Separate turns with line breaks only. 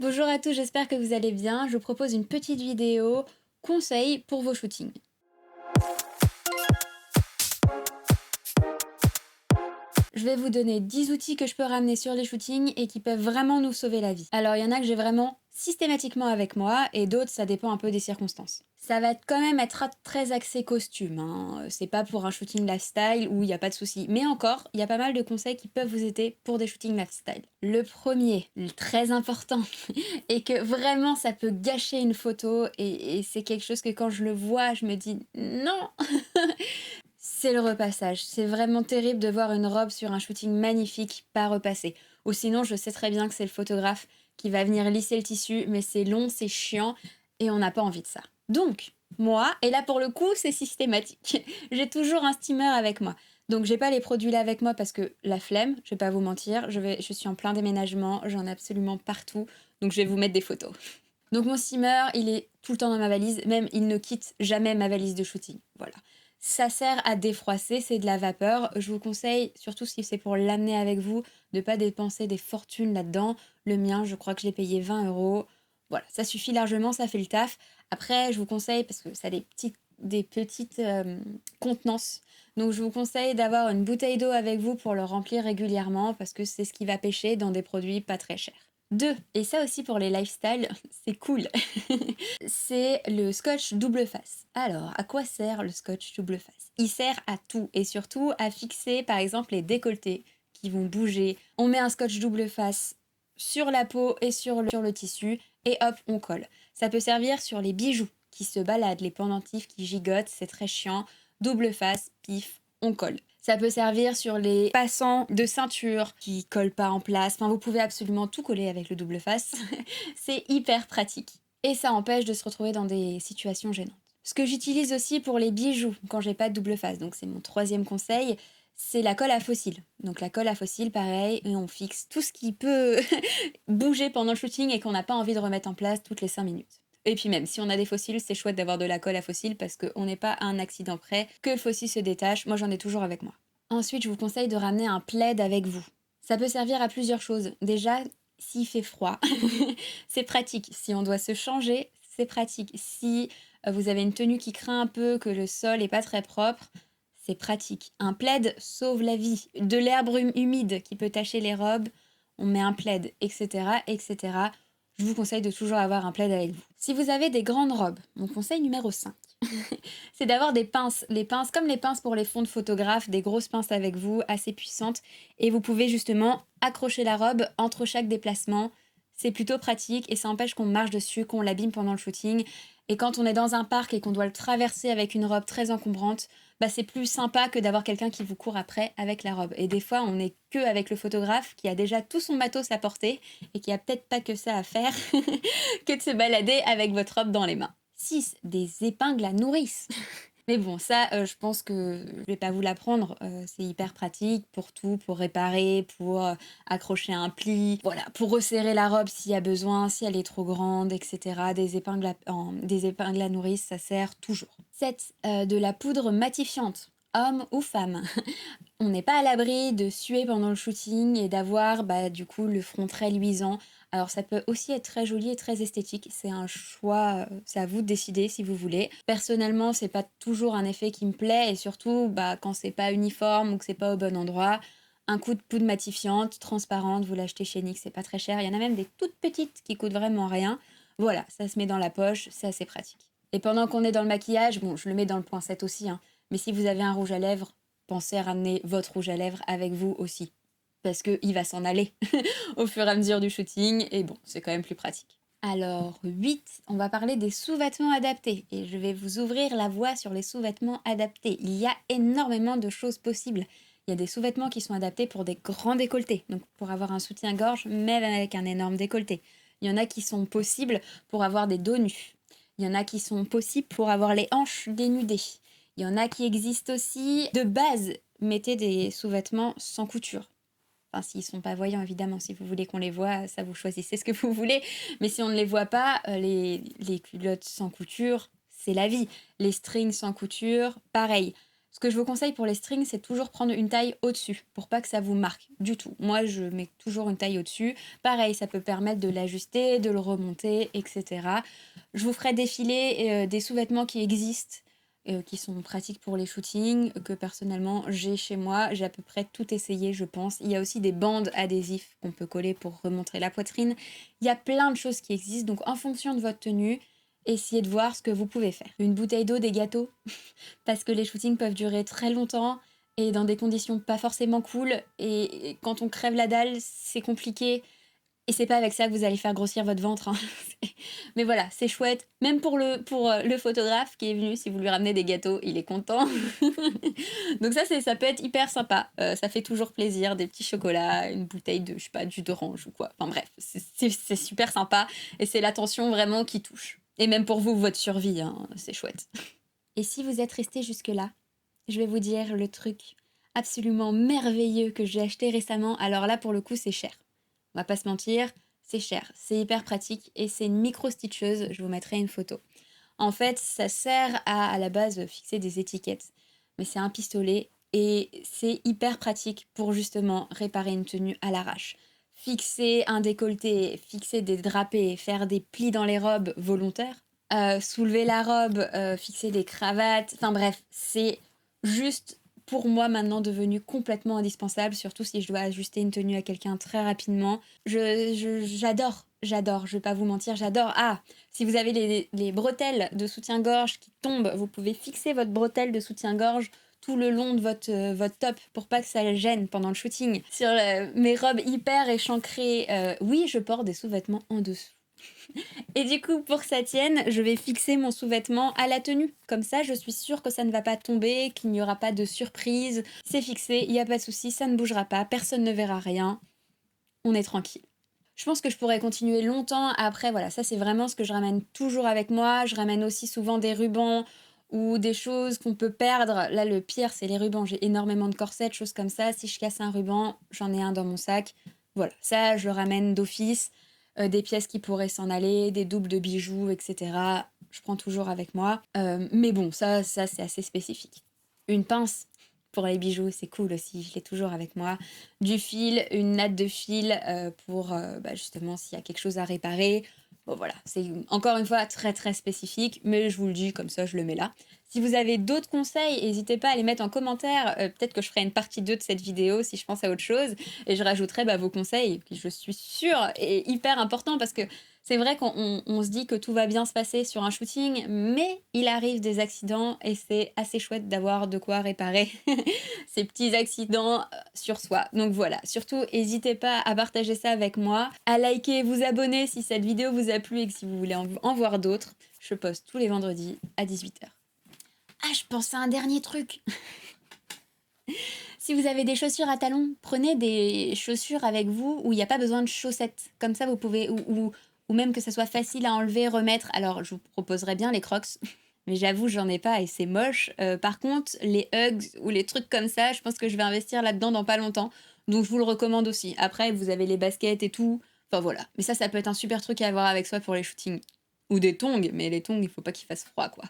Bonjour à tous, j'espère que vous allez bien. Je vous propose une petite vidéo conseil pour vos shootings. Je vais vous donner 10 outils que je peux ramener sur les shootings et qui peuvent vraiment nous sauver la vie. Alors il y en a que j'ai vraiment systématiquement avec moi et d'autres ça dépend un peu des circonstances. Ça va quand même être très axé costume, hein. C'est pas pour un shooting lifestyle où il n'y a pas de souci. Mais encore, il y a pas mal de conseils qui peuvent vous aider pour des shootings lifestyle. Le premier, le très important, et que vraiment ça peut gâcher une photo et c'est quelque chose que quand je le vois, je me dis non. C'est le repassage. C'est vraiment terrible de voir une robe sur un shooting magnifique pas repassée. Ou sinon, je sais très bien que c'est le photographe qui va venir lisser le tissu, mais c'est long, c'est chiant et on n'a pas envie de ça. Donc, moi, et là pour le coup, c'est systématique. J'ai toujours un steamer avec moi. Donc, j'ai pas les produits là avec moi parce que la flemme, je vais pas vous mentir, je suis en plein déménagement, j'en ai absolument partout. Donc, je vais vous mettre des photos. Donc mon steamer, il est tout le temps dans ma valise, même il ne quitte jamais ma valise de shooting. Voilà. Ça sert à défroisser, c'est de la vapeur. Je vous conseille, surtout si c'est pour l'amener avec vous, de ne pas dépenser des fortunes là-dedans. Le mien, je crois que je l'ai payé 20 €. Voilà, ça suffit largement, ça fait le taf. Après, je vous conseille, parce que ça a des petites contenances, donc je vous conseille d'avoir une bouteille d'eau avec vous pour le remplir régulièrement, parce que c'est ce qui va pêcher dans des produits pas très chers. 2, et ça aussi pour les lifestyles, c'est cool. C'est le scotch double face. Alors, à quoi sert le scotch double face? Il sert à tout et surtout à fixer par exemple les décolletés qui vont bouger. On met un scotch double face sur la peau et sur le tissu et hop, on colle. Ça peut servir sur les bijoux qui se baladent, les pendentifs qui gigotent, c'est très chiant. Double face, pif, on colle. Ça peut servir sur les passants de ceinture qui collent pas en place. Enfin, vous pouvez absolument tout coller avec le double face. C'est hyper pratique. Et ça empêche de se retrouver dans des situations gênantes. Ce que j'utilise aussi pour les bijoux quand j'ai pas de double face, donc c'est mon troisième conseil, c'est la colle à fossiles. Donc la colle à fossiles, pareil, et on fixe tout ce qui peut bouger pendant le shooting et qu'on n'a pas envie de remettre en place toutes les 5 minutes. Et puis même, si on a des fossiles, c'est chouette d'avoir de la colle à fossiles parce qu'on n'est pas à un accident près, que le fossile se détache. Moi, j'en ai toujours avec moi. Ensuite, je vous conseille de ramener un plaid avec vous. Ça peut servir à plusieurs choses. Déjà, s'il fait froid, c'est pratique. Si on doit se changer, c'est pratique. Si vous avez une tenue qui craint un peu, que le sol est pas très propre, c'est pratique. Un plaid sauve la vie. De l'herbe humide qui peut tacher les robes, on met un plaid, etc., etc. Je vous conseille de toujours avoir un plaid avec vous. Si vous avez des grandes robes, mon conseil numéro 5, c'est d'avoir des pinces. Les pinces, comme les pinces pour les fonds de photographe, des grosses pinces avec vous, assez puissantes. Et vous pouvez justement accrocher la robe entre chaque déplacement. C'est plutôt pratique et ça empêche qu'on marche dessus, qu'on l'abîme pendant le shooting. Et quand on est dans un parc et qu'on doit le traverser avec une robe très encombrante, bah c'est plus sympa que d'avoir quelqu'un qui vous court après avec la robe. Et des fois, on n'est que avec le photographe qui a déjà tout son matos à porter et qui a peut-être pas que ça à faire que de se balader avec votre robe dans les mains. 6, des épingles à nourrice. Mais bon, ça, je pense que je vais pas vous l'apprendre. C'est hyper pratique pour tout, pour réparer, pour accrocher un pli, voilà, pour resserrer la robe s'il y a besoin, si elle est trop grande, etc. Des épingles à nourrice, ça sert toujours. 7, de la poudre matifiante, homme ou femme. On n'est pas à l'abri de suer pendant le shooting et d'avoir du coup le front très luisant. Alors ça peut aussi être très joli et très esthétique, c'est un choix, c'est à vous de décider si vous voulez. Personnellement, c'est pas toujours un effet qui me plaît et surtout quand c'est pas uniforme ou que c'est pas au bon endroit, un coup de poudre matifiante, transparente, vous l'achetez chez NYX, c'est pas très cher. Il y en a même des toutes petites qui coûtent vraiment rien. Voilà, ça se met dans la poche, c'est assez pratique. Et pendant qu'on est dans le maquillage, bon, je le mets dans le poinçette aussi, hein, mais si vous avez un rouge à lèvres, pensez à ramener votre rouge à lèvres avec vous aussi. Parce qu'il va s'en aller au fur et à mesure du shooting. Et bon, c'est quand même plus pratique. Alors, 8, on va parler des sous-vêtements adaptés. Et je vais vous ouvrir la voie sur les sous-vêtements adaptés. Il y a énormément de choses possibles. Il y a des sous-vêtements qui sont adaptés pour des grands décolletés. Donc, pour avoir un soutien-gorge, même avec un énorme décolleté. Il y en a qui sont possibles pour avoir des dos nus. Il y en a qui sont possibles pour avoir les hanches dénudées. Il y en a qui existent aussi de base. Mettez des sous-vêtements sans couture. Enfin, s'ils sont pas voyants, évidemment. Si vous voulez qu'on les voit, ça vous choisissez ce que vous voulez. Mais si on ne les voit pas, les culottes sans couture, c'est la vie. Les strings sans couture, pareil. Ce que je vous conseille pour les strings, c'est toujours prendre une taille au-dessus pour pas que ça vous marque du tout. Moi, je mets toujours une taille au-dessus. Pareil, ça peut permettre de l'ajuster, de le remonter, etc. Je vous ferai défiler des sous-vêtements qui existent, qui sont pratiques pour les shootings, que personnellement j'ai chez moi. J'ai à peu près tout essayé, je pense. Il y a aussi des bandes adhésifs qu'on peut coller pour remontrer la poitrine. Il y a plein de choses qui existent. Donc en fonction de votre tenue, essayez de voir ce que vous pouvez faire. Une bouteille d'eau, des gâteaux, parce que les shootings peuvent durer très longtemps et dans des conditions pas forcément cool. Et quand on crève la dalle, c'est compliqué. Et c'est pas avec ça que vous allez faire grossir votre ventre, hein. Mais voilà, c'est chouette. Même pour le photographe qui est venu, si vous lui ramenez des gâteaux, il est content. Donc ça peut être hyper sympa. Ça fait toujours plaisir, des petits chocolats, une bouteille de, je sais pas, de jus d'orange ou quoi. Enfin bref, c'est super sympa. Et c'est l'attention vraiment qui touche. Et même pour vous, votre survie, hein, c'est chouette. Et si vous êtes resté jusque-là, je vais vous dire le truc absolument merveilleux que j'ai acheté récemment. Alors là, pour le coup, c'est cher. On va pas se mentir, c'est cher, c'est hyper pratique et c'est une micro-stitcheuse, je vous mettrai une photo. En fait, ça sert à la base fixer des étiquettes, mais c'est un pistolet et c'est hyper pratique pour justement réparer une tenue à l'arrache. Fixer un décolleté, fixer des drapés, faire des plis dans les robes volontaires, soulever la robe, fixer des cravates, enfin bref, c'est juste pour moi maintenant devenu complètement indispensable, surtout si je dois ajuster une tenue à quelqu'un très rapidement. J'adore, je vais pas vous mentir, j'adore. Ah, si vous avez les bretelles de soutien-gorge qui tombent, vous pouvez fixer votre bretelle de soutien-gorge tout le long de votre top pour pas que ça gêne pendant le shooting. Sur mes robes hyper échancrées, oui, je porte des sous-vêtements en dessous. Et du coup, pour que ça tienne, je vais fixer mon sous-vêtement à la tenue. Comme ça, je suis sûre que ça ne va pas tomber, qu'il n'y aura pas de surprise. C'est fixé, il n'y a pas de souci, ça ne bougera pas, personne ne verra rien. On est tranquille. Je pense que je pourrais continuer longtemps. Après, voilà, ça c'est vraiment ce que je ramène toujours avec moi. Je ramène aussi souvent des rubans ou des choses qu'on peut perdre. Là, le pire, c'est les rubans. J'ai énormément de corsets, choses comme ça. Si je casse un ruban, j'en ai un dans mon sac. Voilà, ça, je le ramène d'office. Des pièces qui pourraient s'en aller, des doubles de bijoux, etc. Je prends toujours avec moi. Mais bon, ça c'est assez spécifique. Une pince pour les bijoux, c'est cool aussi, je l'ai toujours avec moi. Du fil, une natte de fil pour justement s'il y a quelque chose à réparer. Bon voilà, c'est encore une fois très très spécifique, mais je vous le dis comme ça, je le mets là. Si vous avez d'autres conseils, n'hésitez pas à les mettre en commentaire. Peut-être que je ferai une partie 2 de cette vidéo si je pense à autre chose. Et je rajouterai vos conseils, qui je suis sûre est hyper important parce que c'est vrai qu'on se dit que tout va bien se passer sur un shooting, mais il arrive des accidents et c'est assez chouette d'avoir de quoi réparer ces petits accidents sur soi. Donc voilà, surtout n'hésitez pas à partager ça avec moi, à liker, vous abonner si cette vidéo vous a plu et que si vous voulez en voir d'autres. Je poste tous les vendredis à 18h. Ah, je pense à un dernier truc. Si vous avez des chaussures à talons, prenez des chaussures avec vous où il n'y a pas besoin de chaussettes. Comme ça, vous pouvez, ou même que ça soit facile à enlever, remettre. Alors, je vous proposerais bien les Crocs, mais j'avoue, j'en ai pas et c'est moche. Par contre, les Uggs ou les trucs comme ça, je pense que je vais investir là-dedans dans pas longtemps. Donc, je vous le recommande aussi. Après, vous avez les baskets et tout. Enfin, voilà. Mais ça peut être un super truc à avoir avec soi pour les shootings. Ou des tongs, mais les tongs, il faut pas qu'il fasse froid, quoi.